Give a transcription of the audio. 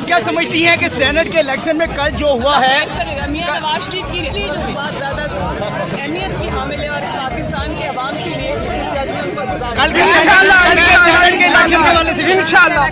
आप क्या समझती हैं कि सेनेट के इलेक्शन में कल जो हुआ है मियां नवाज शरीफ की रैली जो बहुत ज़्यादा अहमियत की हामिल है और पाकिस्तान के अवाम के लिए कल के इलेक्शन के हवाले से इंशाल्लाह